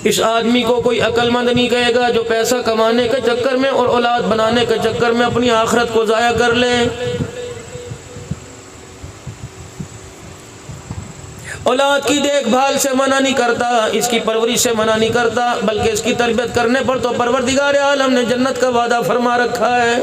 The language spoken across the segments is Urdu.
اس آدمی کو کوئی عقل مند نہیں کہے گا جو پیسہ کمانے کے چکر میں اور اولاد بنانے کے چکر میں اپنی آخرت کو ضائع کر لے۔ اولاد کی دیکھ بھال سے منع نہیں کرتا، اس کی پرورش سے منع نہیں کرتا، بلکہ اس کی تربیت کرنے پر تو پروردگار عالم نے جنت کا وعدہ فرما رکھا ہے۔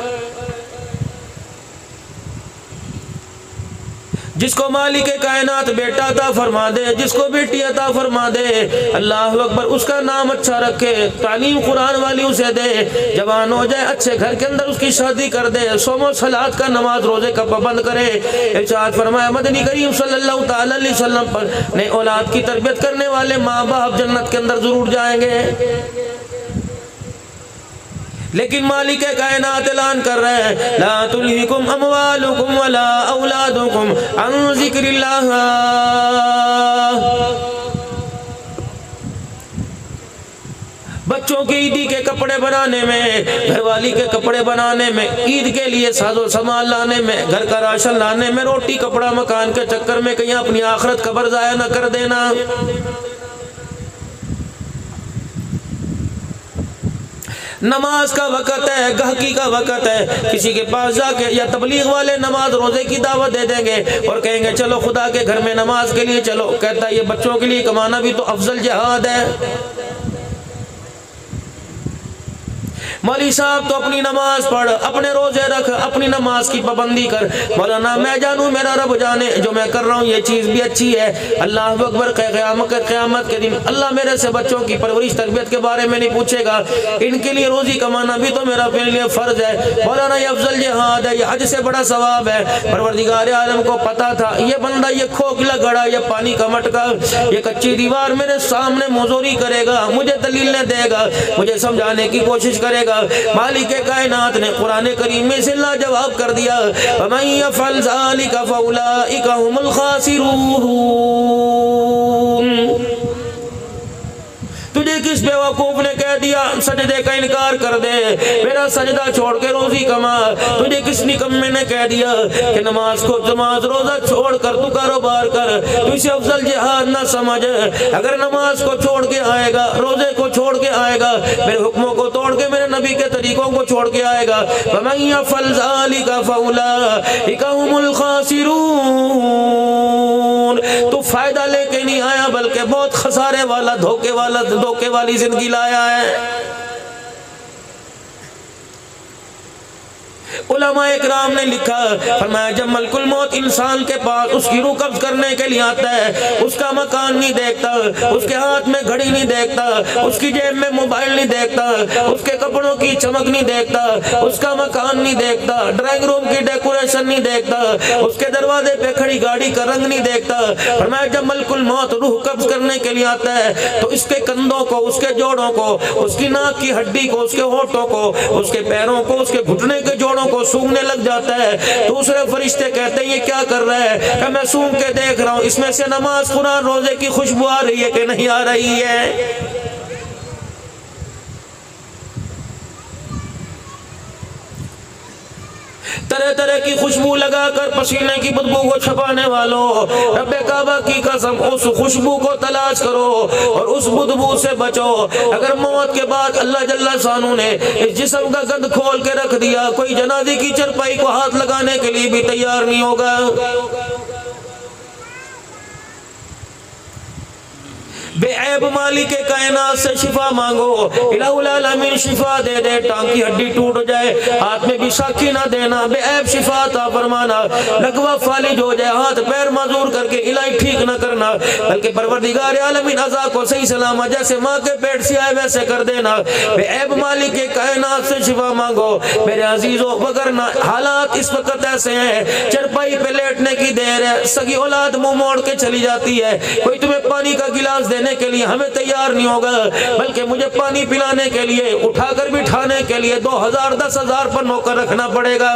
جس کو مالک کائنات بیٹا عطا فرما دے، جس کو بیٹی عطا فرما دے، اللہ اکبر، اس کا نام اچھا رکھے، تعلیم قرآن والی اسے دے، جوان ہو جائے اچھے گھر کے اندر اس کی شادی کر دے، صوم و صلات کا نماز روزے کا پابند کرے۔ ارشاد فرمایا مدنی کریم صلی اللہ تعالی علیہ وسلم پر نے اولاد کی تربیت کرنے والے ماں باپ جنت کے اندر ضرور جائیں گے۔ لیکن مالک کائنات اعلان کر رہے ہیں لا تلہکم اموالکم ولا اولادکم عن ذکر اللہ۔ بچوں کی عیدی کے کپڑے بنانے میں، گھر والی کے کپڑے بنانے میں، عید کے لیے ساز و سامان لانے میں، گھر کا راشن لانے میں، روٹی کپڑا مکان کے چکر میں کہیں اپنی آخرت قبر ضائع نہ کر دینا۔ نماز کا وقت ہے، گہکی کا وقت ہے، کسی کے پاس جا کے یا تبلیغ والے نماز روزے کی دعوت دے دیں گے اور کہیں گے چلو خدا کے گھر میں نماز کے لیے چلو، کہتا ہے یہ بچوں کے لیے کمانا بھی تو افضل جہاد ہے۔ مولوی صاحب تو اپنی نماز پڑھ، اپنے روزے رکھ، اپنی نماز کی پابندی کر، مولانا میں جانوں میرا رب جانے جو میں کر رہا ہوں یہ چیز بھی اچھی ہے۔ اللہ اکبر، قیامت کے دن اللہ میرے سے بچوں کی پرورش تربیت کے بارے میں نہیں پوچھے گا، ان کے لیے روزی کمانا بھی تو میرا اپنے لیے فرض ہے۔ مولانا یہ افضل جہاد ہے، یہ حج سے بڑا ثواب ہے۔ پروردگار عالم کو پتا تھا یہ بندہ یہ کھوکھلا گھڑا، یہ پانی کا مٹکا، یہ کچی دیوار میرے سامنے موزوری کرے گا، مجھے دلیلیں دے گا، مجھے سمجھانے کی کوشش کرے گا۔ مالک کائنات نے قرآن کریم میں سے لاجواب کر دیا وَمَن يَفْعَلْ ذَلِكَ فَأُولَئِكَ هُمُ الْخَاسِرُونَ۔ تجھے کس بیوقوف نے کہہ دیا سجدے کا انکار کر دے، میرا سجدہ چھوڑ کے روزی کما؟ تجھے کس نکمے نے کہہ دیا کہ نماز روزہ چھوڑ کر تو کاروبار کر؟ تو اسے افضل جہاد نہ سمجھ۔ اگر نماز کو چھوڑ کے آئے گا، روزے کو چھوڑ کے آئے گا، میرے حکموں کو توڑ کے میرے نبی کے طریقوں کو چھوڑ کے آئے گا، فَمَن يَفْعَلْ ذَلِكَ فَأُولَئِكَ هُمُ الْخَاسِرُونَ۔ تو فائدہ لے کے نہیں آیا بلکہ بہت خسارے والا، دھوکے والی زندگی لایا ہے۔ علماء اکرام نے لکھا، فرمایا جب ملک الموت انسان کے پاس اس کی روح قبض کرنے کے لیے آتا ہے، اس کا مکان نہیں دیکھتا، اس کے ہاتھ میں گھڑی نہیں دیکھتا، اس کی جیب میں موبائل نہیں دیکھتا، اس کے کپڑوں کی چمک نہیں دیکھتا، اس کا مکان نہیں دیکھتا، ڈرائنگ روم کی ڈیکوریشن نہیں دیکھتا، اس کے دروازے پہ کھڑی گاڑی کا رنگ نہیں دیکھتا۔ فرمایا جب ملک الموت روح قبض کرنے کے لیے آتا ہے تو اس کے کندھوں کو، اس کے جوڑوں کو، اس کی ناک کی ہڈی کو، اس کے ہونٹوں کو، اس کے پیروں کو، اس کے گھٹنے کے جوڑوں کو سونگنے لگ جاتا ہے۔ دوسرے فرشتے کہتے ہیں یہ کیا کر رہا ہے؟ کہ میں سونگ کے دیکھ رہا ہوں اس میں سے نماز قرآن روزے کی خوشبو آ رہی ہے کہ نہیں آ رہی ہے۔ طرح طرح کی خوشبو لگا کر پسینے کی بدبو کو چھپانے والوں، رب کعبہ کی قسم اس خوشبو کو تلاش کرو اور اس بدبو سے بچو۔ اگر موت کے بعد اللہ جل شانہ نے اس جسم کا گند کھول کے رکھ دیا، کوئی جنازے کی چرپائی کو ہاتھ لگانے کے لیے بھی تیار نہیں ہوگا۔ بے عیب مالک کائنات سے شفا مانگو، الہ العالمین شفا دے دے، ٹانگ کی ہڈی ٹوٹ جائے ہاتھ میں بھی ساکی نہ دینا، بے عیب شفا عطا فرمانا، لقوہ فالج ہو جائے ہاتھ پیر معذور کر کے الہی ٹھیک نہ کرنا، بلکہ پروردگار عالمین عزا کو صحیح سلامت جیسے ماں کے پیٹ سے آئے ویسے کر دینا۔ بے عیب مالک کائنات سے شفا مانگو میرے عزیزوں، وگرنہ حالات اس وقت ایسے ہیں، چرپائی پہ لیٹنے کی دیر ہے، سگی اولاد منہ موڑ کے چلی جاتی ہے، کوئی تمہیں پانی کا گلاس دینے کے لیے ہمیں تیار نہیں ہوگا، بلکہ مجھے پانی پلانے کے لیے، اٹھا کر بٹھانے کے لیے 2000 10,000 پر نوکر رکھنا پڑے گا۔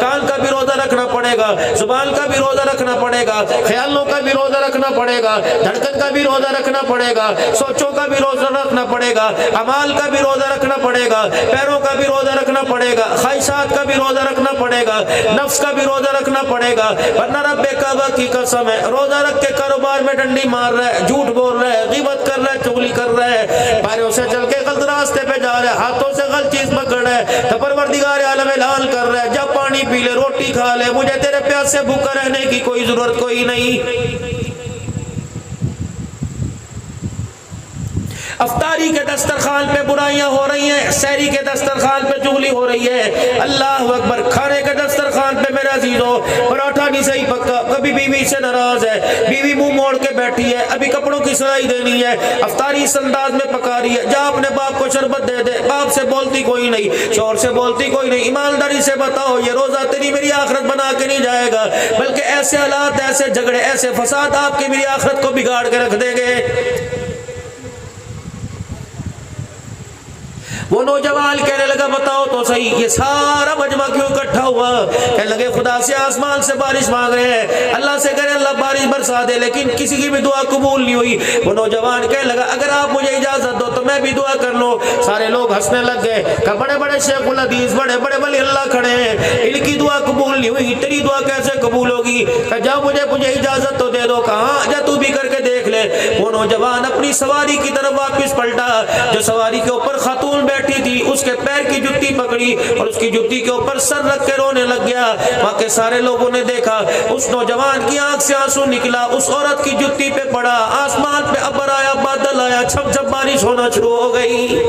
کان کا بھی روزہ رکھنا پڑے گا، زبان کا بھی روزہ رکھنا پڑے گا، خیالوں کا بھی روزہ رکھنا پڑے گا، دھڑکن کا بھی روزہ رکھنا پڑے گا، سوچوں کا بھی روزہ رکھنا پڑے گا، اعمال کا بھی روزہ رکھنا پڑے گا، پیروں کا بھی روزہ رکھنا پڑے گا، خواہشات کا بھی روزہ رکھنا پڑے گا، نفس کا بھی روزہ رکھنا پڑے گا، ورنہ رب کعبہ کی قسم ہے روزہ رکھ کے کاروبار میں ڈنڈی مار رہا ہے، جھوٹ بول رہا ہے، غیبت کر رہا ہے، چغلی کر رہا ہے، پیروں سے چل کے غلط راستے پہ جا رہا ہے، ہاتھوں سے غلط چیز پکڑ رہا ہے، تو پروردگار عالم اعلان کر رہا ہے جب پانی پی لے، روٹی کھا لے، مجھے تیرے پیاس سے بھوکا رہنے کی کوئی ضرورت کوئی نہیں۔ افطاری کے دسترخوان پہ برائیاں ہو رہی ہیں، سحری کے دسترخوان پہ چغلی ہو رہی ہے، اللہ اکبر۔ کھانے کے دسترخوان پہ میرے عزیزو پراٹھا نہیں صحیح پکا، کبھی بیوی سے ناراض ہے، بیوی منہ موڑ کے بیٹھی ہے، ابھی کپڑوں کی سلائی دینی ہے، افطاری اس انداز میں پکا رہی ہے، جا اپنے باپ کو شربت دے دے، باپ سے بولتی کوئی نہیں، شوہر سے بولتی کوئی نہیں۔ ایمانداری سے بتاؤ یہ روزہ تیری میری آخرت بنا کے نہیں جائے گا، بلکہ ایسے حالات، ایسے جھگڑے، ایسے فساد آپ کی میری آخرت کو بگاڑ کے رکھ دیں گے۔ وہ نوجوان کہنے لگا بتاؤ تو صحیح یہ سارا مجمع کیوں اکٹھا ہوا؟ کہنے لگے خدا سے آسمان سے بارش مانگ رہے ہیں، اللہ سے کہہ رہے اللہ بارش برسا دے، لیکن کسی کی بھی دعا قبول نہیں ہوئی۔ وہ نوجوان کہنے لگا اگر آپ مجھے اجازت دو تو میں بھی دعا کر لوں۔ سارے لوگ ہنسنے لگ گئے کہ بڑے بڑے شیخ الحدیث، بڑے بڑے ولی اللہ کھڑے ہیں، ان کی دعا قبول نہیں ہوئی، تیری دعا کیسے قبول ہوگی؟ کہ جا مجھے اجازت تو دے دو۔ کہاں جا تو بھی کر کے دیکھ لے۔ وہ نوجوان اپنی سواری کی طرف واپس پلٹا، جو سواری کے اوپر خاتون بیٹھی تھی اس کے پیر کی جوتی پکڑی اور اس کی جوتی کے اوپر سر رکھ کے رونے لگ گیا۔ وہاں کے سارے لوگوں نے دیکھا اس نوجوان کی آنکھ سے آنسو نکلا، اس عورت کی جوتی پہ پڑا، آسمان پہ ابر آیا، بادل آیا، چھپ چھپ بارش ہونا شروع ہو گئی۔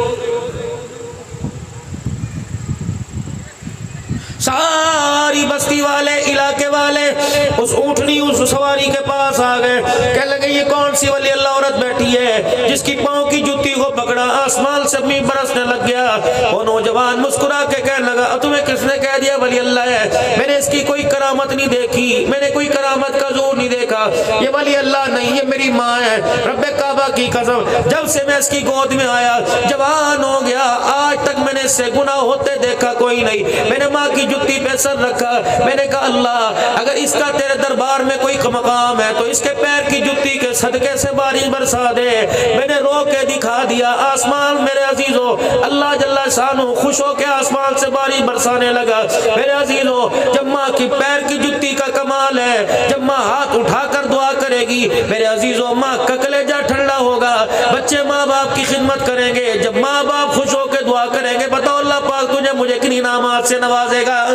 ساری بستی والے، علاقے والے اس اونٹنی، اس سواری کے پاس آ گئے، کہنے لگے یہ کون سی ولی اللہ عورت بیٹھی ہے جس کی پاؤں کی جوتی کو پکڑا، آسمان سے می برسنے لگ گیا۔ وہ نوجوان مسکرا کے کہنے لگا تمہیں کس نے کہہ دیا ولی اللہ ہے؟ میں نے اس کی کوئی کرامت نہیں دیکھی، میں نے کوئی کرامت کا زور نہیں دیکھا، یہ ولی اللہ نہیں، یہ میری ماں ہے، رب کعبہ کی قسم جب سے میں اس کی گود میں آیا جوان ہو گیا، آج تک میں نے اس سے گناہ ہوتے دیکھا کوئی نہیں۔ میں نے ماں کی جوتی پہ سر رکھا، میں نے کہا اللہ اگر اس کا تیرے دربار میں کوئی مقام ہے تو اس کے پیر کی جوتی کے صدقے سے بارش برسا دے۔ میں نے رو کے دکھا دیا، آسمان میرے عزیزو اللہ جل شانہ خوش ہو کے آسمان سے بارش برسانے لگا۔ میرے عزیزو جب ماں کی پیر کی جوتی کا کمال ہے، جب ماں ہاتھ اٹھا کر دعا کرے گی میرے عزیزو ماں کا کلیجہ ٹھنڈا ہوگا، بچے ماں باپ کی خدمت کریں گے، جب ماں باپ خوش ہو کے دعا کریں گے بتاؤ اللہ پاک تجھے مجھے کتنی انعامات سے نوازے گا۔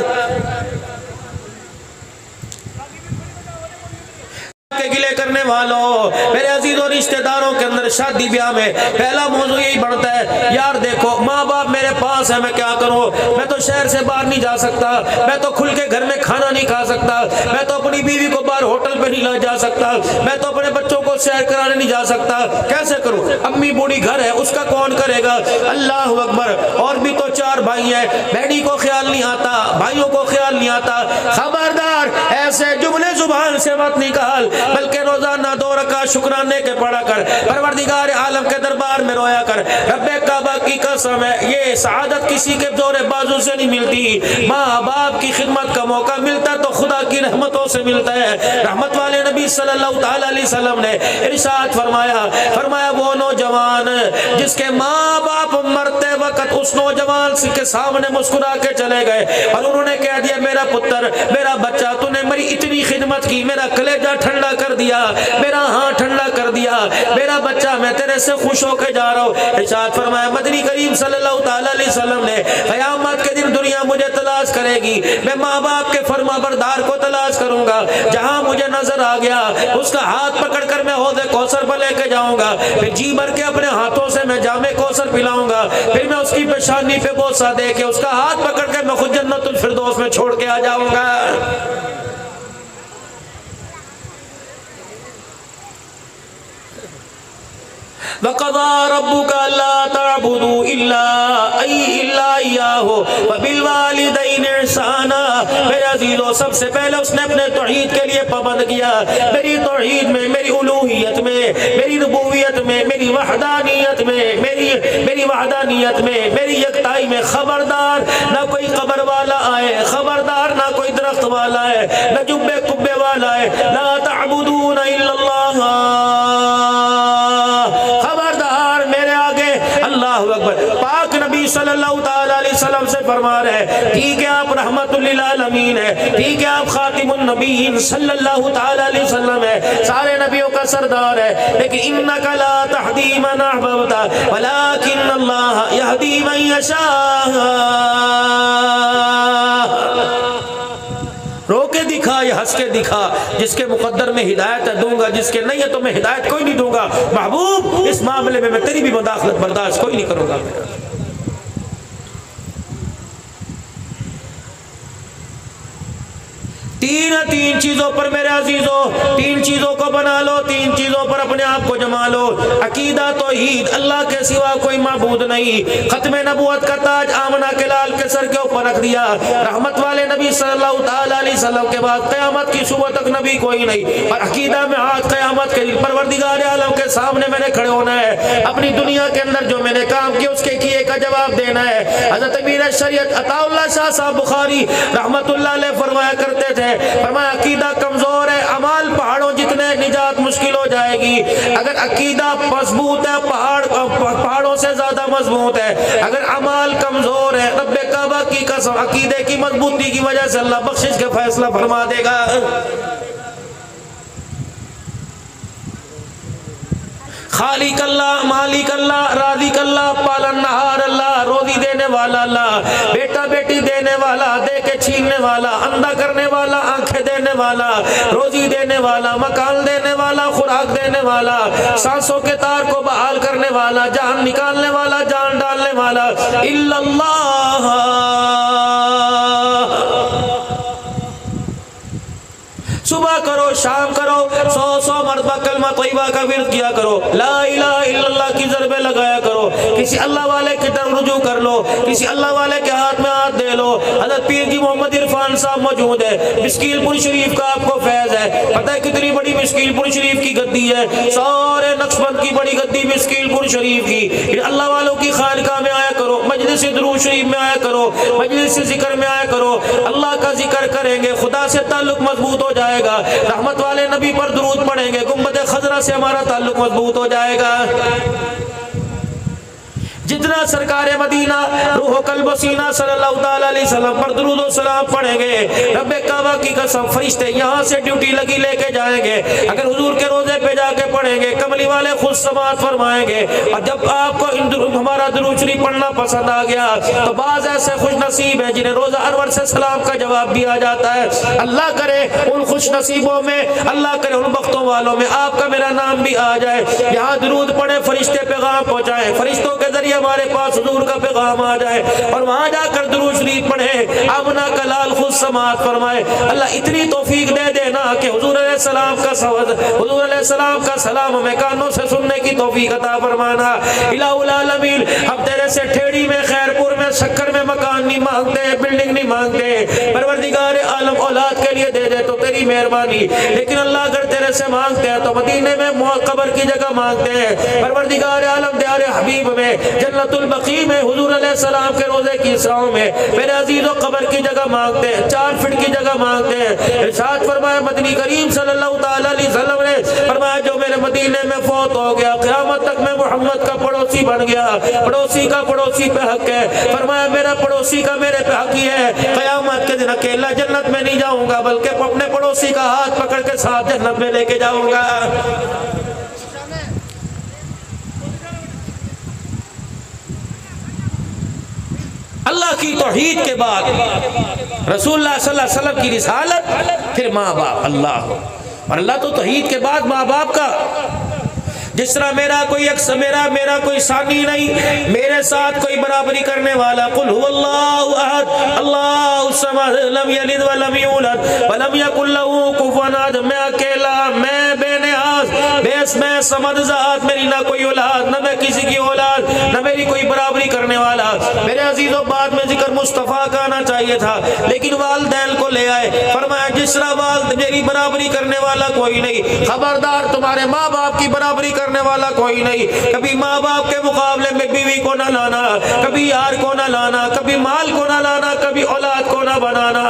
کے گلے کرنے والوں میرے عزیزوں رشتہ داروں کے اندر شادی بیاہ میں پہلا موضوع یہی بڑھتا ہے یار دیکھو ماں باپ میرے پاس ہے میں کیا کروں، میں تو شہر سے باہر نہیں جا سکتا، میں تو کھل کے گھر میں کھانا نہیں کھا سکتا، میں تو اپنی بیوی کو باہر ہوٹل پہ نہیں لا جا سکتا، میں تو اپنے بچوں کو سیر کرانے نہیں جا سکتا، کیسے کروں؟ امی بوڑھی گھر ہے اس کا کون کرے گا؟ اللہ اکبر۔ اور بھی تو 4 بھائی ہیں، بہنی کو خیال نہیں آتا، بھائیوں کو خیال نہیں آتا۔ خبردار ایسے جملے زبان سے مت نکال، بلکہ روزانہ 2 رکعت شکرانے کے پڑھا کر، پروردگار عالم کے دربار میں رویا کر۔ رب کعبہ کی قسم ہے یہ سعادت کسی کے زور بازو سے نہیں ملتی، ماں باپ کی خدمت کا موقع ملتا تو خدا کی رحمتوں سے ملتا ہے۔ رحمت والے نبی صلی اللہ تعالی علیہ وسلم نے ارشاد فرمایا وہ نوجوان جس کے ماں باپ مرتے وقت اس نوجوان کے سامنے مسکرا کے چلے گئے اور انہوں نے کہہ دیا میرا پتر میرا بچہ تو نے میری اتنی خدمت کی، میرا کلیجہ ٹھنڈا کر دیا، میرا ہاتھ ٹھنڈا کر دیا، میرا بچہ میں تیرے سے خوش ہو کے جا رہا ہوں۔ ارشاد فرمایا مدنی کریم صلی اللہ تعالی علیہ وسلم نے قیامت کے دن دنیا مجھے تلاش کرے گی، میں ماں باپ کے فرما بردار کو تلاش کروں گا، جہاں مجھے نظر آ گیا اس کا ہاتھ پکڑ کر میں حوض کوثر پر لے کے جاؤں گا، پھر جی بھر کے اپنے ہاتھوں سے میں جام کوثر پلاؤں گا، پھر میں اس کی پیشانی پہ بوسہ دے کے اس کا ہاتھ پکڑ کے میں خود جنت الفردوس میں چھوڑ کے آ جاؤں گا۔ وَقَضَى رَبُّكَ أَلَّا تَعْبُدُوا إِلَّا إِيَّاهُ وَبِالْوَالِدَيْنِ إِحْسَانًا۔ میرے عزیزو سب سے پہلے اس نے اپنے توحید کے لیے پابند کیا، میری توحید میں، میری الوہیت میں، میری ربوبیت میں، میری وحدانیت میں، میری میری وحدانیت میں، میری یکتائی میں خبردار نہ کوئی قبر والا آئے، خبردار نہ کوئی درخت والا ہے، نہ جبے کبے والا ہے، لا تعبدون الا اللہ، خبردار میرے آگے اللہ اکبر۔ پاک نبی صلی اللہ تعالی علیہ وسلم سے فرما رہے ہیں ٹھیک ہے آپ رحمت للعالمین ہے، ٹھیک ہے آپ خاتم النبیین صلی اللہ تعالی علیہ وسلم ہے، سارے نبیوں کا سردار ہے، لیکن انک لا تہدی من احببت ولکن اللہ یہدی من یشاء۔ رو کے دکھا یا ہنس کے دکھا، جس کے مقدر میں ہدایت ہے دوں گا، جس کے نہیں ہے تو میں ہدایت کوئی نہیں دوں گا۔ محبوب اس معاملے میں تیری بھی مداخلت برداشت کوئی نہیں کروں گا۔ تین چیزوں پر میرے عزیزوں، تین چیزوں کو بنا لو، تین چیزوں پر اپنے آپ کو جما لو۔ عقیدہ توحید، اللہ کے سوا کوئی معبود نہیں، ختم نبوت کا تاج آمنہ کے لال کے سر کے اوپر رکھ دیا، رحمت والے نبی صلی اللہ تعالی علیہ وسلم کے بعد قیامت کی صبح تک نبی کوئی نہیں، اور عقیدہ میں آج قیامت کے دن پروردگار عالم کے سامنے میں نے کھڑے ہونا ہے، اپنی دنیا کے اندر جو میں نے کام کیا اس کے کیے کا جواب دینا ہے۔ حضرت امیر شریعت عطا اللہ شاہ صاحب بخاری رحمت اللہ علیہ فرمایا کرتے تھے، فرمایا عقیدہ کمزور ہے اعمال پہاڑوں جتنے، نجات مشکل ہو جائے گی۔ اگر عقیدہ مضبوط ہے پہاڑوں سے زیادہ مضبوط ہے، اگر اعمال کمزور ہے رب کعبہ کی قسم عقیدے کی مضبوطی کی وجہ سے اللہ بخشش کے فیصلہ فرما دے گا۔ خالق اللہ، مالک اللہ، رازق اللہ، پالنہار اللہ، روزی دینے والا اللہ، بیٹا بیٹی دینے والا، دے کے چھیننے والا، اندھا کرنے والا، آنکھیں دینے والا، روزی دینے والا، مکان دینے والا، خوراک دینے والا، سانسوں کے تار کو بحال کرنے والا، جان نکالنے والا، جان ڈالنے والا، الا اللہ۔ صبح کرو شام کرو 100 مرتبہ کلمہ طیبہ کا ورد کیا کرو، لا الہ الا اللہ کی ضربیں لگایا کرو، کسی اللہ والے کی طرف رجوع کر لو، کسی اللہ والے کے ہاتھ میں ہاتھ دے لو۔ حضرت پیر جی محمد عرفان صاحب موجود ہے، مشکیل پور شریف کا آپ کو فیض ہے، پتہ ہے کتنی بڑی مشکیل پور شریف کی گدی ہے، سارے نقشبند کی بڑی گدی مشکیل پور شریف کی۔ اللہ والوں کی خانقاہ میں آیا کرو، مجلس درود شریف میں آیا کرو، مجلس ذکر میں آیا کرو، اللہ کا ذکر کریں گے خدا سے تعلق مضبوط ہو جائے گا، رحمت والے نبی پر درود پڑھیں گے گنبد خضرا سے ہمارا تعلق مضبوط ہو جائے گا۔ جتنا سرکار مدینہ روح و قلب و سینہ صلی اللہ تعالی علیہ وسلم پر درود و سلام پڑھیں گے، رب کعبہ کی قسم فرشتے یہاں سے ڈیوٹی لگی لے کے جائیں گے، اگر حضور کے روزے پہ جا کے پڑھیں گے کملی والے خود سماعت فرمائیں گے۔ اور جب آپ کو ہمارا درود شریف پڑھنا پسند آ گیا تو بعض ایسے خوش نصیب ہیں جنہیں روزہ انور سے سلام کا جواب بھی آ جاتا ہے، اللہ کرے ان خوش نصیبوں میں، اللہ کرے ان بختوں والوں میں آپ کا میرا نام بھی آ جائے۔ یہاں درود پڑھے فرشتے پیغام پہنچائیں، فرشتوں کے ذریعے ہمارے پاس حضور کا پیغام آ جائے، اور وہاں جا کر درود شریف پڑھے، آمنہ کا لال خود سماعت فرمائے۔ اللہ اتنی توفیق دے دینا کہ حضور علیہ السلام کا سلام ہمیں کانوں سے سننے کی توفیق عطا فرمانا۔ الہ العالمین ہم تیرے سے ٹھیڑی میں، خیرپور میں، شکر میں مکان نہیں مانگتے، بلڈنگ نہیں مانگتے، پروردگار عالم اولاد کے لیے دے دے تو تیری مہربانی، لیکن اللہ اگر تیرے سے مانگتے ہیں تو مدینے میں قبر کی جگہ مانگتے ہیں، پروردگار عالم دیار حبیب میں، جنت البقیع میں، حضور علیہ السلام کے روزے کی اسراؤں میں، میرے عزیزوں قبر کی جگہ مانگتے ہیں، 4 فٹ کی جگہ مانگتے ہیں۔ ارشاد فرمایا مدنی کریم صلی اللہ تعالی علیہ وسلم نے فرمایا جو میرے مدینے میں فوت ہو گیا قیامت تک میں محمد کا پڑوسی بن گیا، پڑوسی کا پڑوسی پہ حق ہے، فرمایا میرا پڑوسی کا میرے پہ حق ہی ہے، قیامت کے دن اکیلا جنت میں نہیں جاؤں گا بلکہ اپنے پڑوسی کا ہاتھ پکڑ کے ساتھ جنت میں لے کے جاؤں گا۔ اللہ کی توحید کے بعد رسول اللہ صلی اللہ علیہ وسلم کی رسالت، پھر ماں باپ، اللہ اور اللہ تو توحید کے بعد ماں باپ کا۔ جس طرح میرا کوئی ثانی نہیں، میرے ساتھ کوئی برابری کرنے والا، قل هو اللہ احد اللہ الصمد لم یلد ولم یولد ولم یکن له کفوا احد، میں اکیلا، میں بے نیاز، میں صمد ذات، میری نہ کوئی اولاد، نہ میں کسی کی اولاد، نہ میری کوئی برابری کرنے والا۔ میرے عزیزوں بعد میں ذکر مصطفیٰ کا آنا چاہیے تھا، لیکن والدین کو لے آئے، فرمایا جس طرح والد میری برابری کرنے والا کوئی نہیں، خبردار تمہارے ماں باپ کی برابری کرنے والا کوئی نہیں، کبھی ماں باپ کے مقابلے میں بیوی کو کو نہ لانا، کبھی یار کو نہ لانا، کبھی مال کو نہ لانا، کبھی اولاد کو نہ بنانا۔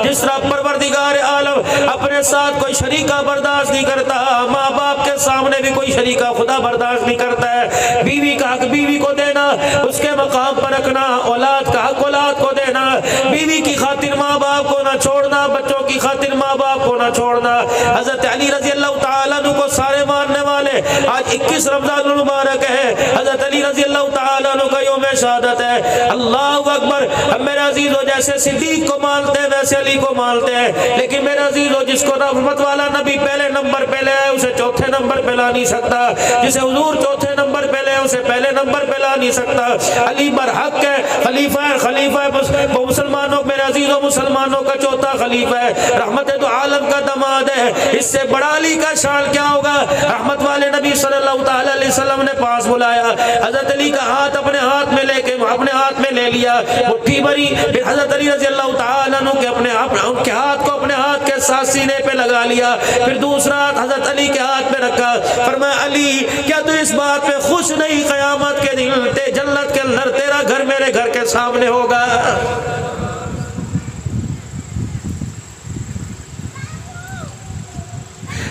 جس طرح پروردگار عالم اپنے ساتھ کوئی شریکہ برداشت نہیں کرتا، ماں باپ کے سامنے بھی کوئی شریکہ خدا برداشت نہیں کرتا ہے۔ بیوی کا حق بیوی کو دینا، اس کے مقام پر رکھنا، اولاد کا حق اولاد کو دینا، بیوی کی خاطر ماں باپ کو نہ چھوڑنا، بچوں کی خاطر ماں باپ کو نہ چھوڑنا۔ حضرت علی رضی اللہ تعالیٰ عنہ کو سارے ماننے والے، آج 21 رمضان المبارک ہے، حضرت علی رضی اللہ تعالیٰ عنہ کا یوم شہادت ہے۔ اللہ اکبر۔ اب میرے عزیزو جیسے صدیق کو مانتے ہیں ویسے علی کو مانتے ہیں، لیکن میرے عزیزو جس کو رحمت والا نبی پہلے نمبر پہ لے اسے چوتھے نمبر پہ لا نہیں سکتا، جسے حضور چوتھے نمبر پہ لے اسے پہلے نمبر پہ لا نہیں سکتا۔ علی برحق ہے، خلیفہ ہے، خلیفہ ہے مسلمانوں، میرے عزیزو مسلمانوں کا چوتھا خلیفہ ہے، رحمت دو عالم کا داماد ہے۔ اس سے بڑا علی کا شان کیا ہوگا؟ رحمت والے نبی صلی اللہ تعالی علیہ وسلم نے پاس بلایا، حضرت علی کا ہاتھ اپنے ہاتھ میں لے کے اپنے ہاتھ میں لے لیا، مٹھی بھری، پھر حضرت علی رضی اللہ تعالیٰ عنہ کے ان کے ہاتھ کو اپنے ہاتھ کے ساتھ سینے پہ لگا لیا، پھر دوسرا ہاتھ حضرت علی کے ہاتھ میں رکھا، فرمایا علی کیا تو اس بات پہ خوش نہیں قیامت کے دن جنت کے اندر تیرا گھر میرے گھر کے سامنے ہوگا؟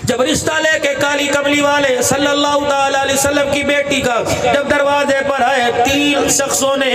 جب رشتہ لے کے کالی کملی والے صلی اللہ تعالی علیہ وسلم کی بیٹی کا جب دروازے پر آئے، 3 شخصوں نے،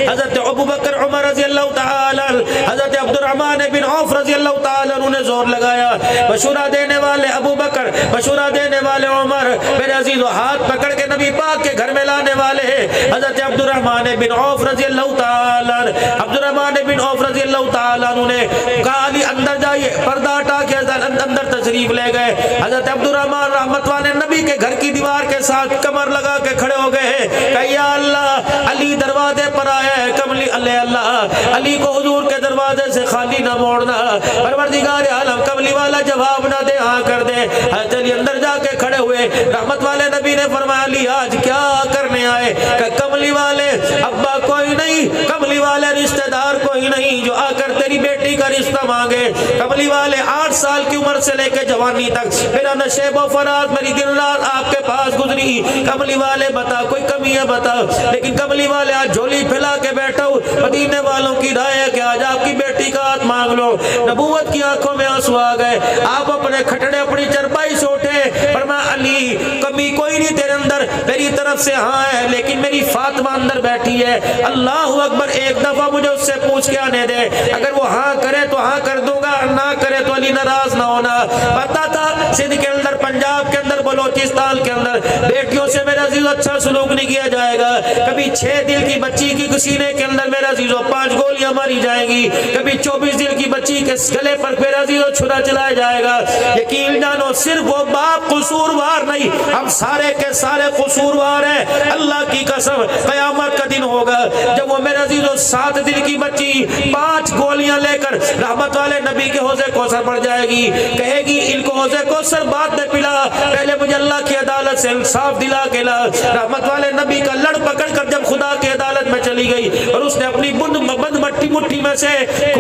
حضرت ابوبکر عمر رضی اللہ تعالی، حضرت عبد الرحمن بن عوف رضی اللہ تعالی عنہ نے زور لگایا، مشورہ دینے والے ابوبکر، مشورہ دینے والے عمر، میرے عزیزو ہاتھ پکڑ کے نبی پاک کے گھر میں لانے والے حضرت عبد الرحمن بن عوف رضی اللہ تعالی، عبد الرحمن بن عوف رضی اللہ تعالی عنہ نے کہا علی اندر جائیے، پردہ ہٹا کے اندر تشریف لے گئے۔ حضرت عبد الرحمن رحمت والے نبی کے گھر کی دیوار کے ساتھ کمر لگا کے کھڑے ہو گئے کہ یا اللہ علی دروازے پر آیا ہے، کملی اللہ علی کو حضور کے دروازے سے خالی نہ موڑنا، پروردگار عالم کملی والا جواب نہ دے ہاں کر دے۔ حضرت علی اندر جا کے کھڑے ہوئے، رحمت والے نبی نے فرمایا علی آج کیا کرنے آئے؟ کہ کملی والے ابا کوئی نہیں، کملی والے رشتہ دار کوئی نہیں جو آ کر تیری بیٹی کا رشتہ مانگے۔ کملی والے 8 سال کی عمر سے لے کے جوانی تک میرا نشیب و فراز میری دن رات آپ کے پاس گزری، کملی والے بتا کوئی کمی ہے بتا، لیکن کملی والے آج جھولی پھیلا کے بیٹھا ہوں، مدینے والوں کی رائے ہے کہ آج آپ کی بیٹی کا ہاتھ مانگ لو۔ نبوت کی آنکھوں میں آنسو آ گئے، آپ اپنے کھٹڑے اپنی چرپائی سے اٹھے، فرمایا علی کمی کوئی نہیں تیرے اندر، میری طرف سے ہاں ہے، لیکن میری فاطمہ اندر بیٹھی ہے، اللہ اکبر، ایک دفعہ مجھے اس سے پوچھ کے آنے دے، اگر وہ ہاں کرے تو ہاں کر دوں گا، نہ کرے تو علی ناراض نہ ہونا۔ پتا تھا سندھ کے اندر، پنجاب کے اندر، بلوچستان کے اندر بیٹیوں سے میرا عزیز اچھا سلوک نہیں کیا جائے گا، کبھی 6 دن کی بچی کی سینے کے اندر میرا عزیز 5 گولیاں ماری جائیں گی، کبھی 24 دن کی بچی کے گلے پر میرا عزیز چھرا چلایا جائے گا۔ یقین جانو صرف وہ باپ قصوروار نہیں، ہم سارے کے سارے قصوروار ہیں۔ اللہ کی قسم قیامت کا دن ہوگا جب وہ میرا عزیز 7 دن کی بچی 5 گولیاں لے کر رحمت والے نبی کے حوضے کوثر پڑ جائے گی، کہے گی ان کو حوضے کوثر بعد میں پلا، پہلے مجھے اللہ کی عدالت سے انصاف دلا کے لا۔ رحمت والے نبی کا لڑ پکڑ کر جب خدا کی عدالت میں چلی گئی اور اس نے اپنی بند مٹھی میں سے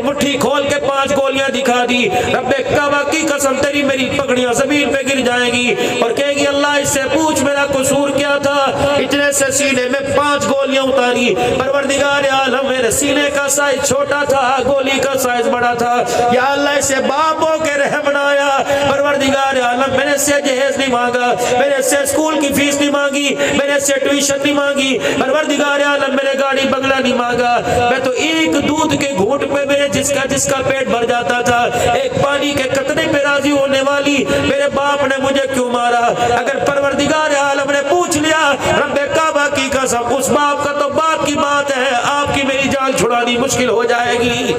مٹھی کھول کے 5 گولیاں دکھا دی، رب کعبہ کی قسم تیری میری پگڑیاں زمین پہ گر جائیں گی اور کہے گی اللہ اس سے پوچھ میرا قصور کیا تھا، اتنے سے سینے میں 5 گولیاں اتاری۔ پروردگار عالم میرے سینے کا سائز چھوٹا تھا، گولی کا سائز بڑا تھا، یا اللہ اسے باپوں کے رحم نہ آیا۔ پروردگار عالم میں نے سے جہیز نہیں مانگا، میں نے سے اسکول کی فیس نہیں مانگی، میں نے سے ٹیوشن نہیں مانگی، پروردگار عالم میں نے گاڑی بنگلہ نہیں مانگا، میں تو ایک دودھ کے گھونٹ پہ میرے جس کا پیٹ بھر جاتا تھا، ایک پانی کے قطرے پہ راضی ہونے والی میرے باپ نے مجھے کیوں مارا؟ اگر پروردگار عالم نے پوچھ لیا رب کعبہ کی قسم اس باپ کا تو باپ کی بات ہے، آپ کی میری جان چھڑانی مشکل ہو جائے گی۔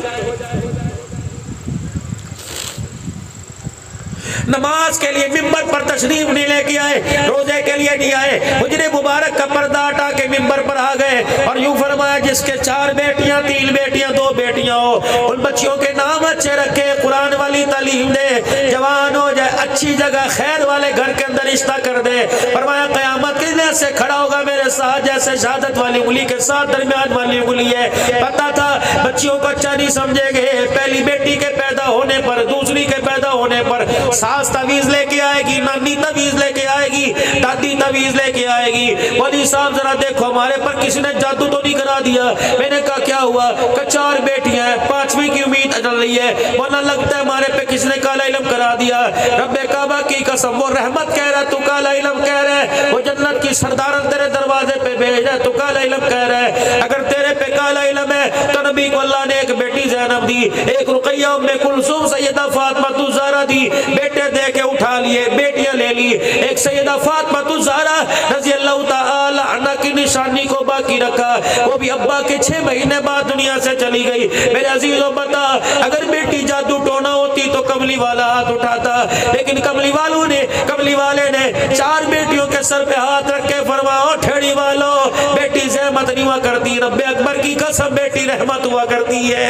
نماز کے لیے ممبر پر تشریف نہیں لے کے آئے، روزے کے لیے نہیں آئے، حجرے مبارک کا پردہ ہٹا کے ممبر پر آ گئے اور یوں فرمایا جس کے 4 بیٹیاں 3 بیٹیاں 2 بیٹیاں ہو ان بچیوں کے نام اچھے رکھے، قرآن والی تعلیم دے، جوان ہو جائے اچھی جگہ خیر والے گھر کے اندر رشتہ کر دے۔ فرمایا قیامت کے دن سے کھڑا ہوگا میرے ساتھ جیسے شہادت والی انگلی کے ساتھ درمیان والی انگلی ہے۔ پتا تھا بچیوں کو اچھا نہیں سمجھے گے، پہلی بیٹی کے پیدا ہونے پر، دوسری کے پیدا ہونے پر ساس تعویذ لے کے آئے گی، نانی تعویذ لے کے آئے گی، دادی تعویذ لے کے آئے گی۔ مولوی صاحب ذرا دیکھو ہمارے پر کسی نے جادو تو نہیں کرا دیا؟ میں نے کہا کیا ہوا؟ کہ 4 بیٹیاں ہیں، 5ویں کی امید چل رہی ہے، ورنہ لگتا ہے ہمارے پہ کسی نے کالا علم کرا دیا۔ رب کعبہ کی قسم، وہ رحمت کہہ رہا ہے تو کالا علم کہہ رہا ہے، وہ جنت کی سردارن تیرے دروازے پہ بھیج رہا ہے تو کالا علم کہہ رہا ہے۔ اگر تیرے پہ کالا علم ہے تو نبی کو اللہ نے ایک بیٹی زینب دی، ایک رقیہ ام کلثوم سیدہ فاطمہ الزہرا دی، بیٹے دے کے اٹھا لیے، بیٹیاں لے لی، ایک سیدہ فاطمہ الزہرا رضی اللہ تعالی عنہ کی نشانی کو باقی رکھا، وہ بھی ابا کے 6 مہینے بعد دنیا سے چلی گئی۔ میرے عزیزوں بتا، اگر بیٹی جادو ٹونا ہوتی تو کملی والا ہاتھ اٹھاتا، لیکن کملی والے نے 4 بیٹیوں کے سر پہ ہاتھ رکھ کے فرمایا ٹھیڑی والو، بیٹی زحمت نہیں ہوا کرتی، رب اکبر کی قسم بیٹی رحمت ہوا کرتی ہے۔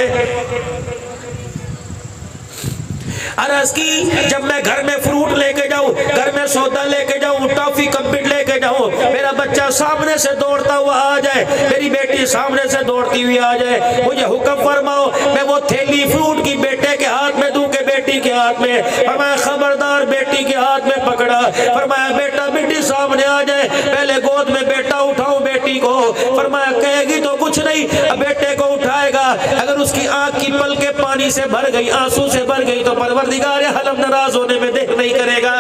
عرض کی جب میں گھر میں فروٹ لے کے جاؤں، گھر میں سودا لے کے جاؤں، ٹافی کمپٹ لے کے جاؤں، میرا بچہ سامنے سے دوڑتا ہوا آ جائے، میری بیٹی سامنے سے دوڑتی ہوئی آ جائے، مجھے حکم فرماؤ میں وہ تھیلی فروٹ کی بیٹے کے ہاتھ میں دوں کہ بیٹی کے ہاتھ میں؟ فرمایا خبردار، بیٹی کے ہاتھ میں پکڑا، فرمایا بیٹا بیٹی سامنے آ جائے، پہلے گود میں بیٹا اٹھاؤں بیٹی کو، فرمایا کہے گی تو کچھ نہیں، اب بیٹے کو اٹھائے گا، اگر اس کی آنکھ کی پلکیں پانی سے بھر گئی، آنسو سے بھر گئی تو پروردگار عالم ناراض ہونے میں دیر نہیں کرے گا۔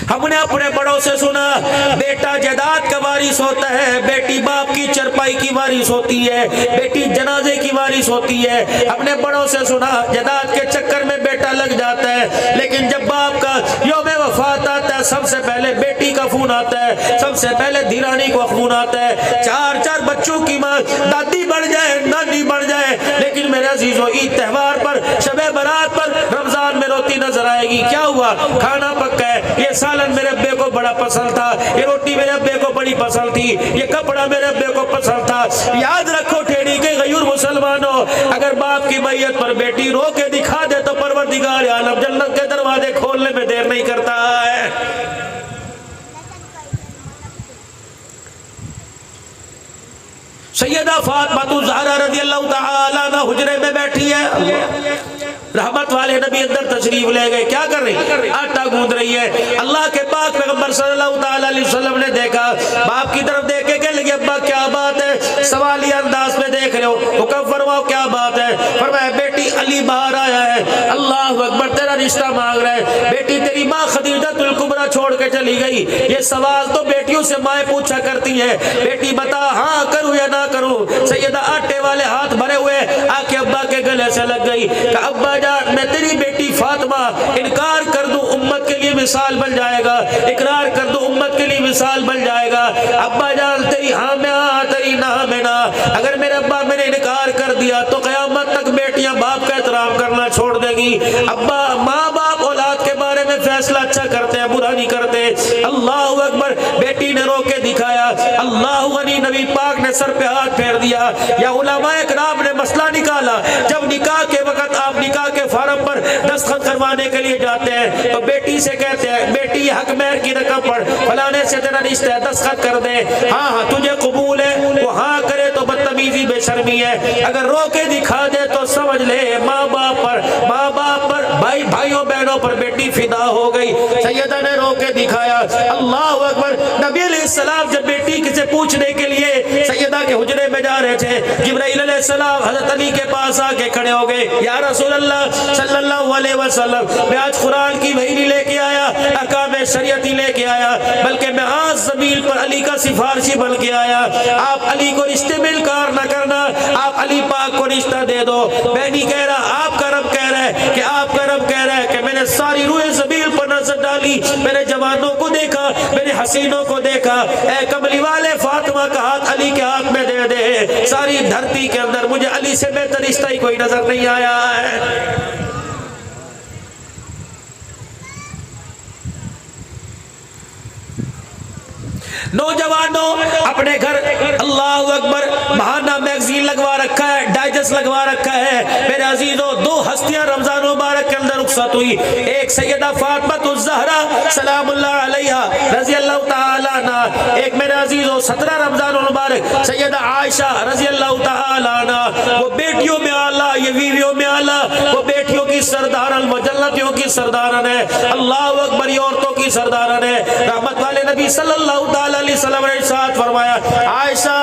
ہم نے اپنے بڑوں سے سنا بیٹا جائیداد کا وارث ہوتا ہے، بیٹی باپ کی چرپائی کی وارث ہوتی ہے، بیٹی جنازے کی وارث ہوتی ہے۔ اپنے بڑوں سے سنا جائیداد کے چکر میں بیٹا لگ جاتا ہے، لیکن جب باپ کا یوم وفات آتا ہے سب سے پہلے بیٹی کا فون آتا ہے، سب سے پہلے دھیرانی کو فون آتا ہے۔ 4 بچوں کی ماں دادی بڑھ جائے، نانی بڑھ جائے، لیکن میرے عزیزو عید تہوار پر، شب برات پر، رمضان میں روتی نظر آئے گی۔ کیا ہوا؟ کھانا پکا ہے، یہ سالن میرے ابے کو بڑا پسند تھا، یہ روٹی میرے ابے کو بڑی پسند تھی، یہ کپڑا میرے ابے کو پسند تھا۔ یاد رکھو ٹھیڑی کے غیور مسلمانوں، اگر باپ کی میت پر بیٹی رو کے دکھا دے تو پروردگار عالم جنت کے دروازے کھولنے میں دیر نہیں کرتا ہے۔ سیدہ فاطمہ الزہرا رضی اللہ تعالی عنہ حجرے میں بیٹھی ہے، رحمت والے نبی اندر تشریف لے گئے، کیا کر رہی؟ آٹا گوندھ رہی ہے۔ اللہ کے پاک پیغمبر صلی اللہ تعالی علیہ وسلم نے دیکھا، باپ کی طرف دیکھ کے کہنے لگے ابا کیا بات ہے؟ سوالیہ انداز میں دیکھ رہے ہو، حکم فرماؤ کیا بات ہے؟ فرمایا بیٹی علی باہر آیا ہے، اللہ اکبر تیرا رشتہ مانگ رہا ہے، بیٹی تیری ماں خدیجہ الکبریٰ چھوڑ کے چلی گئی۔ یہ سوال تو بیٹیوں سے مائیں پوچھا کرتی ہیں، بیٹی بتا ہاں کروں یا نہ کروں؟ سیدہ آٹے والے ہاتھ بھرے ہوئے آ کے ابا کے گلے سے لگ گئی کہ ابا جان میں تیری بیٹی فاطمہ انکار کر دوں امت کے لیے مثال بن جائے گا، اقرار کر دوں امت کے لیے مثال بن جائے گا۔ ابا جان تیری ہاں میں ہاں تیری نہ میں نہ، اگر میرے ابا میں نے انکار کر دیا تو قیامت تک بیٹیاں باپ کا احترام کرنا چھوڑ دے گی۔ ابا ماں باپ اولاد کے بارے میں فیصلہ اچھا کرتے ہیں، برا نہیں کرتے۔ اللہ اکبر، بیٹی نے رو کے دکھایا، اللہ غنی، نبی پاک نے سر پہ ہاتھ پھیر دیا۔ یا علماء اکرام نے مسئلہ نکالا، جب نکاح کے وقت آپ نکاح کے فارم پر دستخط کروانے کے لیے جاتے ہیں تو بیٹی سے کہتے ہیں بیٹی حق مہر کی رقم پڑھ، فلانے سے تیرا رشتہ ہے، دستخط کر دے، ہاں ہاں تجھے قبول ہے، وہ ہاں کرے تو بدتمیزی بے شرمی ہے، اگر رو کے دکھا دے تو سمجھ لے ماں باپ پر بھائیوں بہنوں پر بیٹی فدا ہو گئی۔ سیدہ نے رو کے دکھایا، اللہ اکبر۔ نبی علیہ السلام جب بیٹی سے پوچھنے کے لیے سیدہ کے حجرے میں جا رہے تھے، جبرائیل علیہ السلام حضرت علی کے پاس آ کے کھڑے ہو گئے، یا رسول اللہ صلی اللہ علیہ وسلم میں آج قرآن کی وحی نہیں لے کے آیا، احکام شریعت نہیں لے کے آیا، بلکہ میں آج زمین پر علی کا سفارشی بن کے آیا۔ آپ علی کو رشتے میں انکار نہ کرنا، آپ علی پاک کو رشتہ دے دو۔ میں نہیں کہہ رہا، آپ کا رب کہہ رہا ہے کہ آپ کا رب کہہ رہا ہے کہ میں نے ساری روح زمین پر نظر ڈالی، میں نے جوانوں کو دیکھا، میں نے حسینوں کو دیکھا، اے کملی والے فاطمہ کا ہاتھ علی کے ہاتھ میں دے دے، ساری دھرتی کے اندر مجھے علی سے بہتر رشتہ ہی کوئی نظر نہیں آیا ہے۔ نوجوانوں اپنے گھر اللہ اکبر بہانہ میگزین لگوا رکھا ہے، ڈائجسٹ لگوا رکھا ہے۔ میرے عزیزوں دو ہستیاں رمضان مبارک کے اندر رخصت ہوئی، ایک سیدہ فاطمہ الزہرا سلام اللہ علیہا رضی اللہ تعالی عنہ، ایک میرے عزیزوں 17 رمضان المبارک سیدہ عائشہ رضی اللہ تعالی عنہ۔ وہ بیٹیوں میں اعلیٰ، یہ بیویوں میں اعلیٰ، وہ بیٹیوں کی سردارن، وہ جنتیوں کی سردارن ہے، اللہ اکبر، یہ عورتوں کی سردارن ہے۔ رحمت والے نبی صلی اللہ تعالی علیہ وسلم نے ارشاد فرمایا عائشہ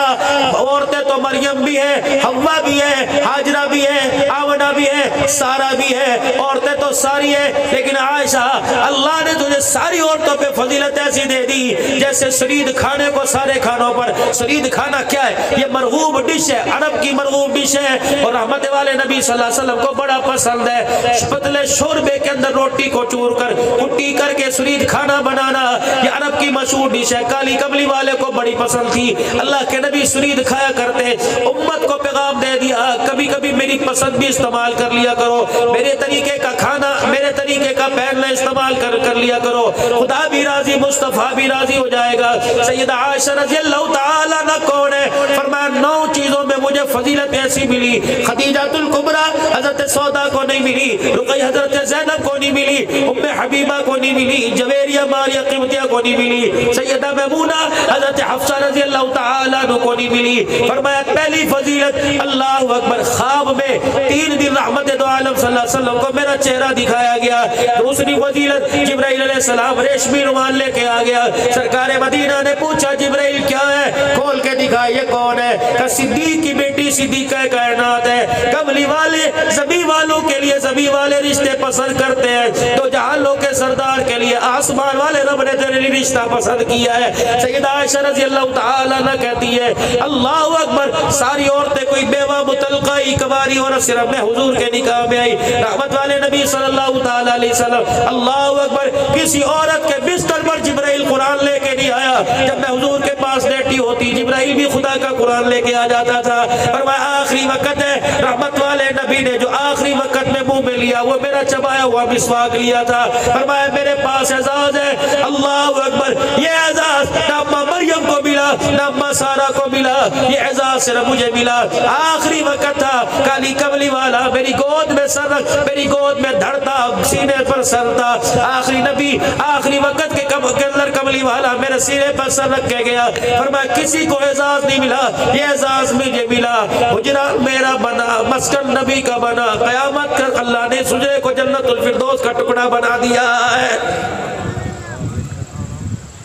عورتیں تو مریم بھی ہے، حوا بھی ہے، ہاجرہ بھی ہے، آمنہ بھی ہے، سارہ بھی ہے، عورتیں تو ساری ہیں، لیکن عائشہ اللہ نے تجھے ساری عورتوں پہ فضیلت ایسی دے دی جیسے سرید کھانے کو سارے کھانوں پر۔ سرید کھانا کیا ہے؟ یہ مرغوب ڈش ہے، عرب کی مرغوب ڈش ہے، اور رحمت والے نبی صلی اللہ علیہ وسلم کو بڑا پسند ہے۔ پتلے شوربے کے اندر روٹی کو چور کر کٹی کر کے سرید کھانا بنانا، یہ عرب کی مشہور ڈش ہے، کالی کملی والے کو بڑی پسند تھی۔ اللہ کے نبی سرید کھایا کرتے، امت کو پیغام دے دیا کبھی کبھی میری پسند بھی استعمال کر لیا کرو، میرے طریقے کا کھانا، میرے طریقے کا پہننا استعمال کر لیا کرو، خدا بھی راضی، مصطفیٰ بھی راضی ہو جائے گا۔ سیدہ عائشہ رضی اللہ تعالی عنہ کون ہے؟ فرمایا 9 چیزوں میں مجھے فضیلت ایسی ملی، خدیجہ الکبریٰ حضرت سودا کو نہیں ملی، رقیہ حضرت زینب کو نہیں ملی، ام حبیبہ کو نہیں ملی، جویریہ ماریہ قبطیہ کو نہیں ملی، سیدہ میمونہ حضرت حفصہ رضی اللہ تعالی عنہ کو نہیں ملی۔ فرمایا پہلی فضیلت اللہ اکبر، خواب میں 3 دن رحمت دو عالم صلی اللہ علیہ وسلم کو میرا چہرہ دکھایا گیا۔ دوسری فضیلت جبرائیل علیہ السلام ریشمی رومال لے کے آ گیا، سرکار مدینہ نے پوچھا جبرائیل کیا ہے؟ کھول کے دکھا یہ کون ہے؟ کہ صدیق کی بیٹی صدیقہ کائنات ہے۔ کملی والے زمین والوں کے لیے زمین والے رشتے پسند کرتے ہیں، تو جہانوں کے سردار کے لیے آسمان والے رب نے تیرے لیے رشتہ پسند کیا ہے۔ سیدہ عائشہ رضی اللہ تعالی عنہ کہتی ہے اللہ اکبر، ساری عورتیں کوئی بیوہ مطلقہ اکواری اور صرف میں حضور کے نکاح میں آئی۔ رحمت والے نبی صلی اللہ تعالی علیہ وسلم اللہ اکبر، کسی عورت کے بستر پر جبرائیل قرآن لے کے نہیں آیا۔ جب میں حضور کے پاس لیٹی ہوتی جبرائیل بھی خدا کا قرآن لے کے آ جاتا تھا۔ فرمایا آخری وقت ہے، رحمت والے نبی نے جو آخری وقت میں منہ میں لیا وہ میرا چبایا ہوا مسواک لیا تھا۔ فرمایا میرے پاس اعزاز ہے، اللہ اکبر، یہ اعزاز نہ اماں مریم کو ملا نہ اماں سارہ کو ملا، یہ اعزاز صرف مجھے ملا۔ آخری وقت تھا، کالی کملی والا میری گود میں سر رکھ، میری گود میں دھڑتا، سینے پر سر تھا۔ آخری نبی آخری وقت کے اندر کملی والا میرے سینے پر سر رکھ کے گیا۔ فرمایا کسی کو اعزاز نہیں ملا، یہ اعزاز مجھے ملا۔ حجرہ میرا بنا، مسکن نبی کا بنا، قیامت کر اللہ نے سجرے کو جنت الفردوس کا ٹکڑا بنا دیا ہے۔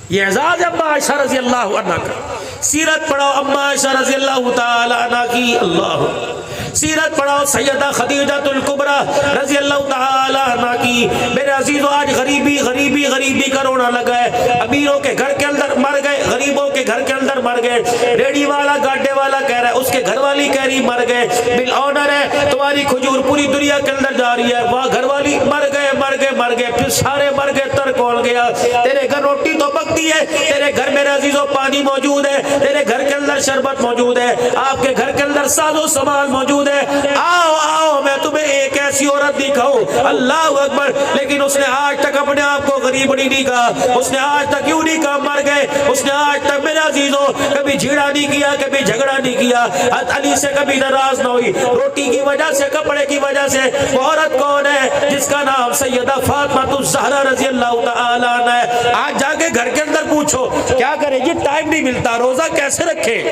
یہ اعزاز اماں عائشہ رضی اللہ عنہ کا۔ سیرت پڑھو اماں عائشہ رضی اللہ تعالی عنہ کی، اللہ سیرت پڑھاؤ سیدہ خدیجہ الکبریٰ رضی اللہ تعالی عنہ کی۔ میرے عزیزو آج غریبی غریبی غریبی کا رونا لگا ہے، امیروں کے گھر کے اندر مر گئے، غریبوں کے گھر کے اندر مر گئے۔ ریڑی والا گاڈے والا کہہ رہا ہے، اس کے گھر والی کہہ رہی مر گئے۔ بل آنر ہے تمہاری کھجور پوری دنیا کے اندر جا رہی ہے، وہاں گھر والی مر گئے مر گئے مر گئے، پھر سارے مر گئے، تر کون گیا؟ تیرے گھر روٹی تو پکتی ہے، تیرے گھر میرے عزیزو پانی موجود ہے، تیرے گھر کے اندر شربت موجود ہے، آپ کے گھر کے اندر ساز و سامان موجود ہے۔ آؤ آؤ میں تمہیں ایک ایسی عورت دکھاؤں، اللہ اکبر، لیکن اس نے آج تک اپنے آپ کو غریب نہیں کہا، اس نے آج تک یوں نہیں کہا مر گئے، اس نے آج تک میرے عزیزو کبھی جھیڑا نہیں کیا، کبھی جھگڑا نہیں کیا، حضرت علی سے کبھی ناراض نہ ہوئی، روٹی کی وجہ سے، کپڑے کی وجہ سے۔ وہ عورت کون ہے؟ جس کا نام سیدہ فاطمہ الزہرا رضی اللہ تعالی عنہ ہے۔ آج جا کے گھر کے اندر پوچھو کیا کرے جی، ٹائم نہیں ملتا، روزہ کیسے رکھے؟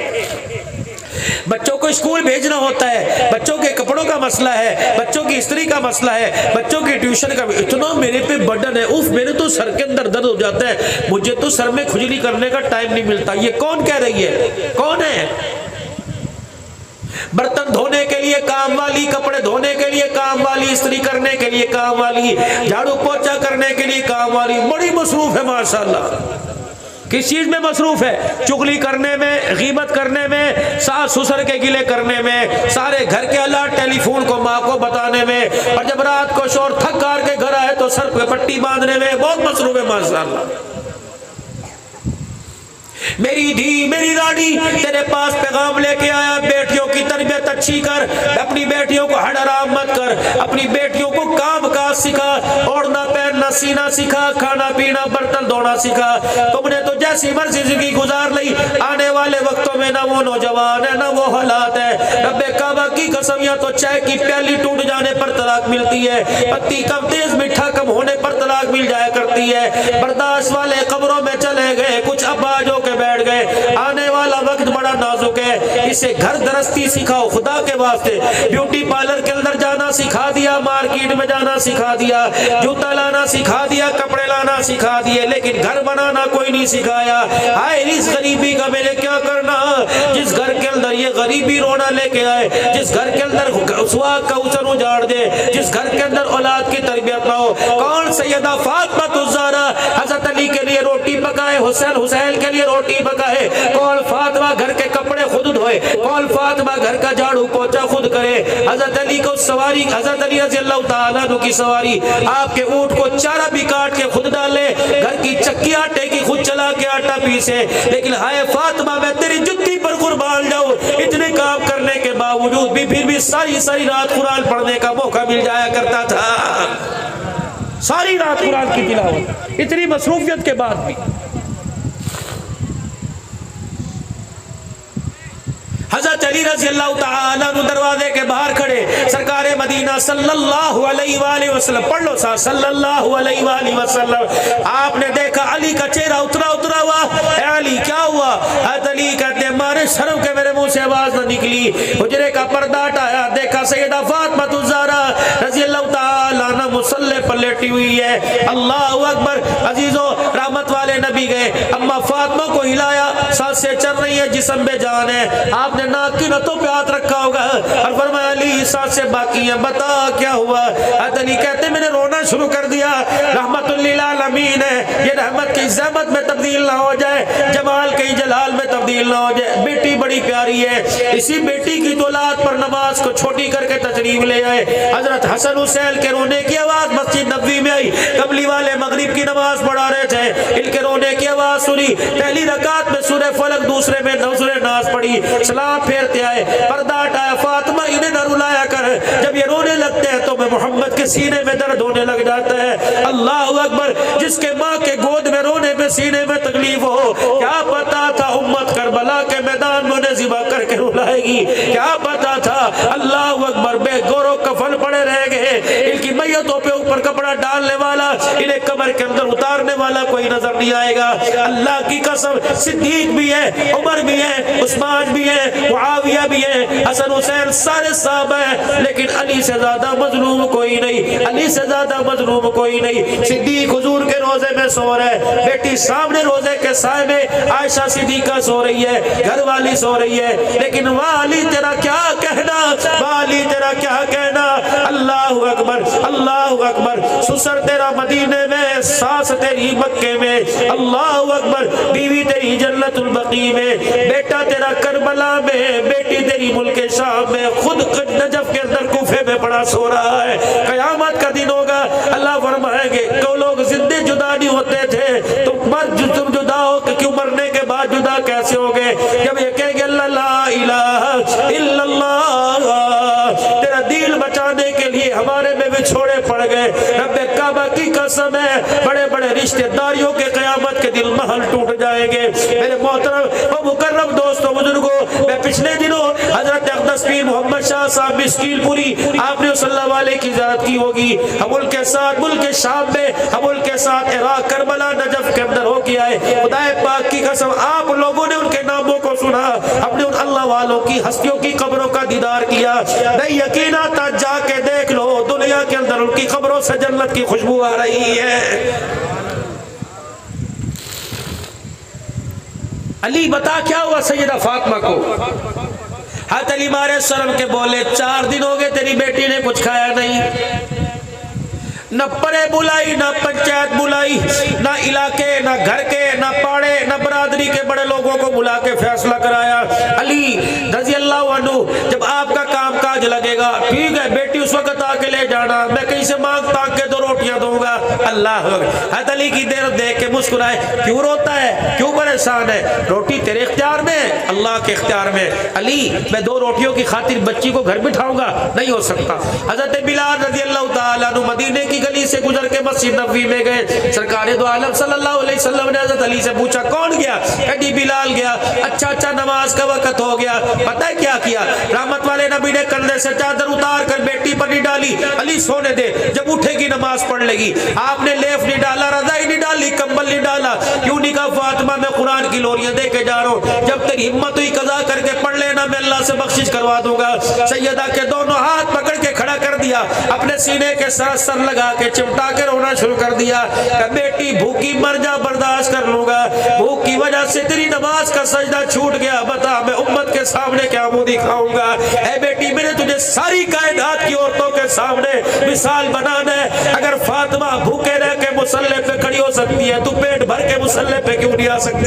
بچوں کو اسکول بھیجنا ہوتا ہے، بچوں کے کپڑوں کا مسئلہ ہے، بچوں کی استری کا مسئلہ ہے، بچوں کی ٹیوشن کا، اتنا میرے پہ برڈن ہے، اوف میرے تو سر کے اندر درد ہو جاتا ہے، مجھے تو سر میں کھجلی کرنے کا ٹائم نہیں ملتا۔ یہ کون کہہ رہی ہے؟ کون ہے؟ برتن دھونے کے لیے کام والی، کپڑے دھونے کے لیے کام والی، استری کرنے کے لیے کام والی، جھاڑو پوچھا کرنے کے لیے کام والی، بڑی مصروف ہے ماشاءاللہ۔ کس چیز میں مصروف ہے؟ چغلی کرنے میں، غیبت کرنے میں، ساس سسر کے گلے کرنے میں، سارے گھر کے حالات ٹیلی فون کو ماں کو بتانے میں، اور جب رات کو شور تھک کار کے گھر آئے تو سر پہ پٹی باندھنے میں، بہت مصروف ہے ماشاءاللہ۔ میری دھی میری راڑی تیرے پاس پیغام لے کے آیا، بیٹیوں کی تربیت اچھی کر، اپنی بیٹیوں کو حد حرام مت کر، اپنی بیٹیوں کو کام کاج سکھا، اوڑھنا پہننا سینا سکھا، کھانا پینا برتن دھونا سکھا۔ تم نے تو جیسی مرضی زندگی گزار لی، آنے والے وقتوں میں نہ وہ نوجوان ہے نہ وہ حالات ہے۔ رب کعبہ کی قسم، یا تو چائے کی پیالی ٹوٹ جانے پر طلاق ملتی ہے، پتی کم تیز میٹھا کم ہونے پر طلاق مل جایا کرتی ہے۔ برداشت والے قبروں میں چلے گئے، کچھ ابا جو کے بیٹھ گئے۔ آنے والا وقت بڑا نازک ہے، اسے گھر درستی سکھاؤ خدا کے واسطے۔ بیوٹی پارلر کے اندر جانا سکھا دیا، مارکیٹ میں جانا سکھا دیا، جوتا لانا سکھا دیا، کپڑے لانا سکھا دیے، لیکن گھر بنانا کوئی نہیں سکھایا۔ ہائے اس غریبی کا میں نے کیا کرنا، جس گھر کے اندر یہ غریبی رونا لے کے آئے، جس گھر کے اندر سواگ کا اوچن اجاڑ دے، جس گھر کے اندر اولاد کی تربیت نہ ہو۔ کون سیدہ فاطمہ الزہرا حضرت علی کے لیے روٹی پکائے، حسین کے لیے روٹی پکائے، کون فاطمہ گھر کے کپڑے خود دھوئے، کون فاطمہ گھر کا جھاڑو پوچھا خود کرے۔ حضرت علی کو سواری، حضرت علی رضی اللہ تعالیٰ عنہ کی سواری، آپ کے اونٹ کو چارہ بھی کاٹ کے خود ڈالے، گھر کی چکی آٹے کی خود چلا کے آٹا پیسے، لیکن ہائے فاطمہ میں تیری جتی پر قربان جاؤں، اتنے کام کرنے کے باوجود بھی پھر بھی ساری رات قرآن پڑھنے کا موقع مل جایا کرتا تھا، ساری رات قرآن کی تلاوت، اتنی مصروفیت کے بعد بھی۔ حضرت علی رضی اللہ تعالیٰ عنہ دروازے کے باہر کھڑے، سرکار مدینہ صلی اللہ علیہ وآلہ وسلم، پڑھ لو ساتھ، صلی اللہ علیہ وآلہ وسلم۔ آپ نے دیکھا علی کا چہرہ اترا ہوا، اے علی کیا ہوا؟ حضرت علی کہتے ہیں مارے شرم کے میرے منہ سے آواز نہ نکلی، حجرے کا پردہ ہٹایا، دیکھا سیدہ فاطمہ الزہرا رضی اللہ تعالیٰ عنہ مصلی پر لیٹی ہوئی ہے۔ اللہ اکبر، عزیزو رحمت والے نبی گئے، اما فاطمہ کو ہلایا، سانس سے چل رہی ہے، جسم بے جان ہے، آپ نے ناک کی نتوں پہ ہاتھ رکھا ہوگا اور فرمایا علی سانسیں باقی ہیں، بتا کیا ہوا؟ حضرت علی کہتے میں نے رونا شروع کر دیا، رحمت للعالمین ہے، یہ رحمت کی زحمت میں تبدیل نہ ہو جائے، جمال کی جلال میں تبدیل نہ ہو جائے۔ بیٹی بڑی پیاری ہے، اسی بیٹی کی دولات پر نماز کو چھوٹی کر کے تشریف لے آئے۔ حضرت حسن حسین کے رونے کی آواز مسجد نبوی میں آئی، قبلی والے مغرب کی نماز پڑھا رہے تھے، ان کے رونے کی آواز سنی، پہلی رکعت میں سورہ فلق، دوسرے میں سورہ ناس پڑھی، سلام پھیرتے آئے، پردہ ہٹایا، فاطمہ انہیں نہ رلایا کر، جب یہ رونے لگتے ہیں تو میں محمد کے سینے میں درد ہونے لگ جاتا ہے۔ اللہ اکبر، جس کے ماں کے گود میں رونے میں سینے میں تکلیف ہو، کیا پتا تھا امت کربلا کے میدان میں انہیں ذبح کر کے رلائے گی، کیا پتا تھا؟ اللہ اکبر، بے گورو کفن پڑے رہ گئے، ان کی میتوں پہ اوپر کپڑا ڈالنے والا، انہیں قبر کے اندر اتارنے والا کوئی نظر نہیں آئے گا۔ اللہ کی قسم، صدیق بھی ہے، عمر بھی ہے، عثمان بھی ہے، معاویہ بھی ہے، حسن حسین سارے صحابہ ہیں، لیکن علی سے زیادہ مظلوم کوئی نہیں، علی سے زیادہ مظلوم کوئی نہیں۔ صدیق حضور کے روزے میں سو رہا ہے، بیٹی سامنے روزے کے سائے میں عائشہ صدیقہ سو رہی ہے، گھر والی سو رہی ہے، لیکن والی تیرا کیا کہنا، والی تیرا کیا کہنا۔ اللہ اکبر، اللہ اکبر، سسر تیرا مدینے میں، ساس تیری مکے میں، اللہ اکبر، بیوی تیری جنت البقیع میں، بیٹا تیرا کربلا میں، بیٹی تیری ملک شام میں، خود نجف کے اندر کوفے میں پڑا سو رہا ہے۔ قیامت کا دن ہوگا، اللہ فرمائیں گے کہ لوگ زندے جدا نہیں ہوتے تھے، تم جدا ہو کہ کیوں مرنے کے بعد جدا کیسے ہو گئے؟ جب یہ کہیں گے اللہ لا الہ الا اللہ، تیرا دین بچانے کے لیے ہمارے میں بھی چھوڑے پڑ گئے۔ رب کعبہ کی قسم ہے، بڑے بڑے رشتہ داریوں کے قیامت کے دل محل ٹوٹ جائیں گے۔ میرے محترم و مکرم دوستوں بزرگوں، میں پچھلے دنوں حضرت اقدس پیر محمد شاہ صاحب مسکیل پوری آپ نے صلی اللہ علیہ کی زیارت کی ہوگی، ہم ان کے ساتھ ملک شام میں، ہم ان کے ساتھ عراق کربلا نجف کے اندر ہو کے آئے۔ خدا پاک کی قسم آپ لوگوں نے ان کے ناموں کو سنا، اپنے ان اللہ والوں کی ہستیوں کی قبروں کا دیدار کیا، نہیں یقین آتا جا کے دیکھ لو، دنیا کے اندر ان کی قبروں سے جنت کی خوشبو آ رہی ہے۔ علی بتا کیا ہوا سیدہ فاطمہ کو؟ حضرت علی مارے شرم کے بولے 4 دن ہو گئے تیری بیٹی نے کچھ کھایا نہیں، نہ پڑے بلائی، نہ پنچایت بلائی، نہ علاقے، نہ گھر کے، نہ پاڑے، نہ برادری کے بڑے لوگوں کو بلا کے فیصلہ کرایا۔ علی رضی اللہ عنہ جب آپ کا کام کاج لگے گا ٹھیک ہے، بیٹی اس وقت آ کے لے جانا، میں کہیں سے مانگ تانگ کے 2 روٹیاں دوں گا۔ اللہ حضرت علی کی دیر دیکھ کے مسکرائے، کیوں روتا ہے، کیوں پریشان احسان ہے, روٹی تیرے اختیار میں, اللہ کے اختیار میں. علی میں 2 روٹیوں کی خاطر بچی کو گھر بٹھاؤں گا, نہیں ہو سکتا. حضرت بلال رضی اللہ تعالیٰ عنہ مدینے کی گلی سے گزر کے مسجد نبوی میں گئے. سرکار دو عالم صلی اللہ علیہ وسلم نے حضرت علی سے پوچھا کون گیا؟ کہ بلال گیا. اچھا نماز کا وقت ہو گیا. پتہ ہے کیا رحمت والے نبی نے کندھے سے چادر اتار کر بیٹی پر نہیں ڈالی, علی سونے دے, جب اٹھے گی نماز پڑھ لے گی. آپ نے لیف نہیں ڈالا, رضائی نہیں ڈالی, کمبل نہیں ڈالا. کیوں نہیں کہا فاطمہ میں قرآن کی لوریاں دے کے جا رہا ہوں, جب تیری ہمت ہوئی قضا کر کے پڑھ لینا, میں اللہ سے بخشش کروا دوں گا. سیدہ کے دونوں ہاتھ پکڑ کے کھڑا کر دیا, اپنے سینے کے سر لگا کے چمٹا کے رونا شروع کر دیا کہ بیٹی بھوکی مر جا, برداشت کر لوں گا, بھوک کی وجہ سے تیری نماز کا سجدہ چھوٹ گیا, بتا میں امت کے سامنے کیا منہ دکھاؤں گا. اے بیٹی میں نے تجھے ساری کائنات کی عورتوں کے سامنے مثال بنانا ہے. اگر فاطمہ بھوکے رہ کے مصلی پہ کھڑی ہو سکتی ہے, تو پیٹ بھر کے مصلی پہ کیوں نہیں آ سکتی؟